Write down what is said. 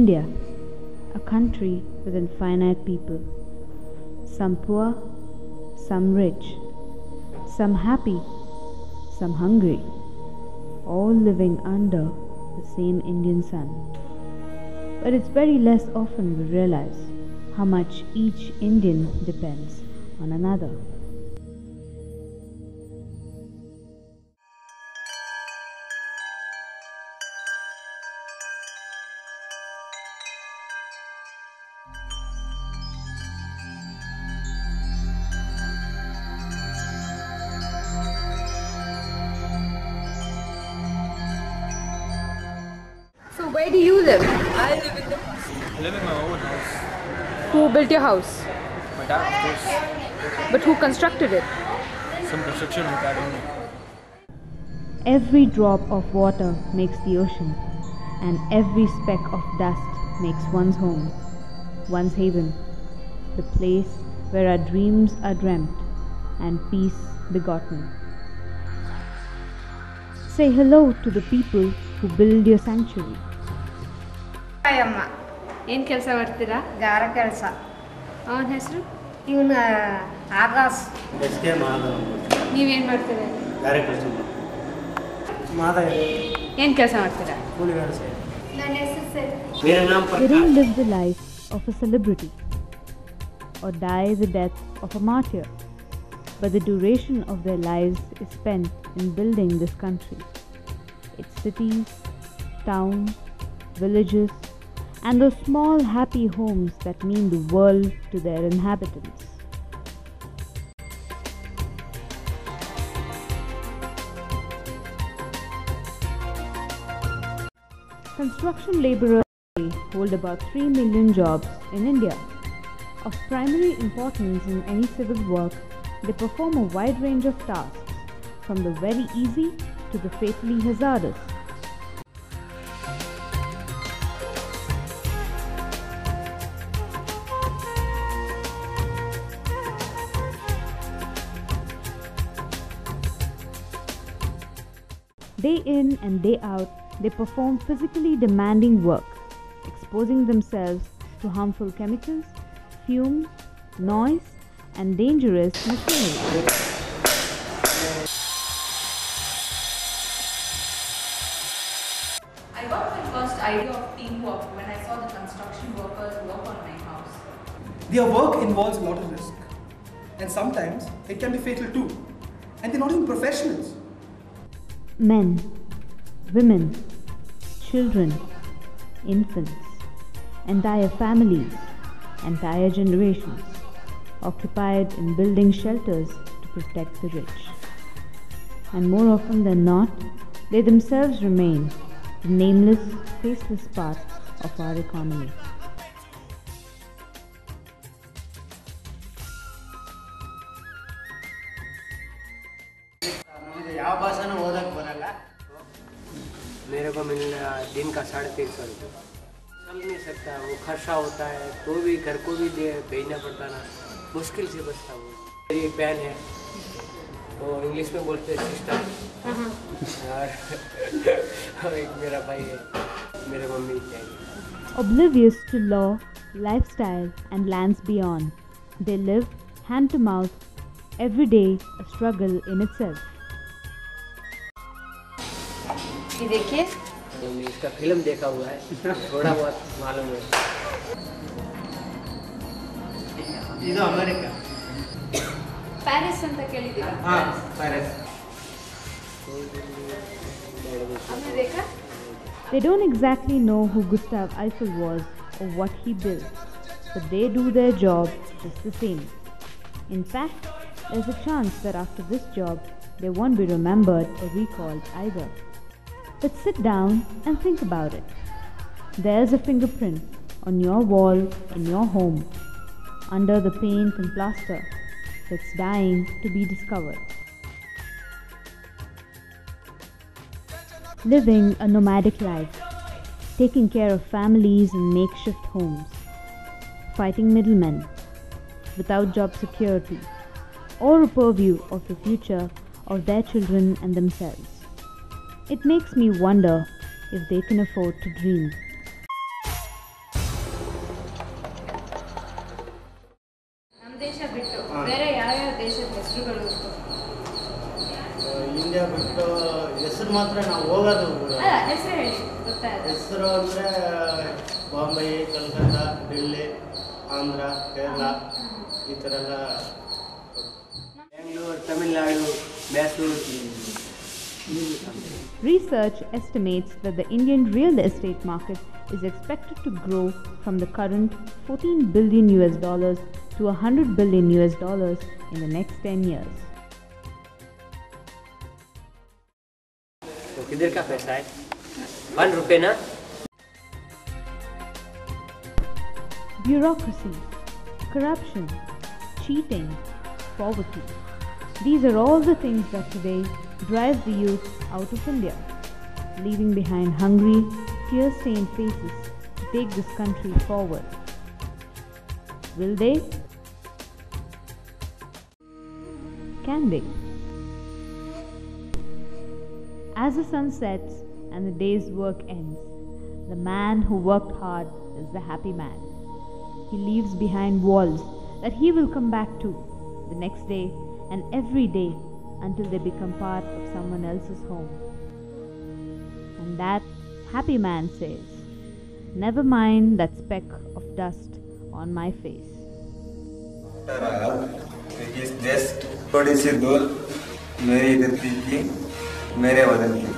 India, a country with infinite people. Some poor, some rich, some happy, some hungry, all living under the same Indian sun. But it's very less often we realize how much each Indian depends on another. So where do you live? I live in my own house. Who built your house? My dad, of course. But who constructed it? Some construction with that only. Every drop of water makes the ocean, and every speck of dust makes one's home, one's haven, the place where our dreams are dreamt and peace begotten. Say hello to the people who build your sanctuary. ಅಮ್ಮ ಏನು ಕೆಲಸ ಮಾಡ್ತೀರಾ? ಗಾರ ಕೆಲಸ. ಅವನ ಹೆಸರು? ಇವನ Akash. S K Madhav. ನೀವೇನು ಮಾಡ್ತೀರಾ? ಗಾರೆ ಕೆಲಸ. ಮಾಧವ್. ಏನು ಕೆಲಸ ಮಾಡ್ತೀರಾ? ಕೂಲಿ ಕೆಲಸ. ನನ್ನ ಹೆಸರು ಸರ್. मेरा नाम They don't live the life of a celebrity or die the death of a martyr, but the duration of their lives is spent in building this country, its cities, towns, villages, and those small happy homes that mean the world to their inhabitants. Construction laborers hold about 3 million jobs in India. Of primary importance in any civil work, they perform a wide range of tasks, from the very easy to the fatally hazardous. Day in and day out, they perform physically demanding work, exposing themselves to harmful chemicals, fumes, noise, and dangerous machinery. I got my first idea of teamwork when I saw the construction workers work on my house. Their work involves a lot of risk, and sometimes it can be fatal too. And they're not even professionals. Men, women, children, infants, entire families, entire generations, occupied in building shelters to protect the rich. And more often than not, they themselves remain the nameless, faceless part of our economy. ಯಾವ ಭಾಷೆನೂ ಓದಕ್ಕೆ ಬರಲ್ಲ मेरे को मिलना दिन का 350 रुपये चल नहीं सकता वो खर्चा होता है तो भी घर को भी भेजना पड़ता ना मुश्किल से बचता वो मेरी एक बहन है वो इंग्लिश में बोलते हैं सिस्टर और एक मेरा भाई है मेरे मम्मी चाहिए. Oblivious to law, lifestyle, and lands beyond, they live hand to mouth, every day a struggle in itself. ये देखिए, इसका फिल्म देखा हुआ है थोड़ा बहुत मालूम है. ಇದು ಅಮೆರಿಕ. ಪ್ಯಾರಿಸ್ ಅಂತ ಕೇಳಿದ್ದೀರಾ? ಹಾಂ ಪ್ಯಾರಿಸ್. आपने देखा? They don't exactly know who Gustav Eiffel was or what he built, but they do their job just the same. In fact, there's a chance that after this job, they won't be remembered or recalled either. But sit down and think about it. There's a fingerprint on your wall in your home, under the paint and plaster, that's dying to be discovered. Living a nomadic life, taking care of families in makeshift homes, fighting middlemen, without job security, or a purview of the future of their children and themselves. It makes me wonder if they can afford to dream. India ಬಿಟ್ಟು ಹೆಸರು ಮಾತ್ರ ನಾವು ಹೋಗೋದು ಕೂಡ ಅಲ್ಲ ಹೆಸರು ಹೇಳಿ ಗೊತ್ತಾಯ್ತು. ಹೆಸರು ಅಂದರೆ ಬಾಂಬೆ, ಕಲ್ಕತ್ತಾ, ಡೆಲ್ಲಿ, ಆಂಧ್ರ, ಕೇರಳ ಈ ಥರ ಎಲ್ಲ Bengaluru, Tamil Nadu, Mysuru. Research estimates that the Indian real estate market is expected to grow from the current $14 billion to $100 billion in the next 10 years. तो किधर का पैसा है? ₹1 ना? Bureaucracy, corruption, cheating, poverty. These are all the things that today drive the youth out of India, leaving behind hungry, tear-stained faces to take this country forward. Will they? Can they? As the sun sets and the day's work ends, the man who worked hard is the happy man. He leaves behind walls that he will come back to the next day and every day until they become part of someone else's home. And that happy man says, "Never mind that speck of dust on my face." इस देश थोड़ी सी दूर मेरी धरती की मेरे वतन की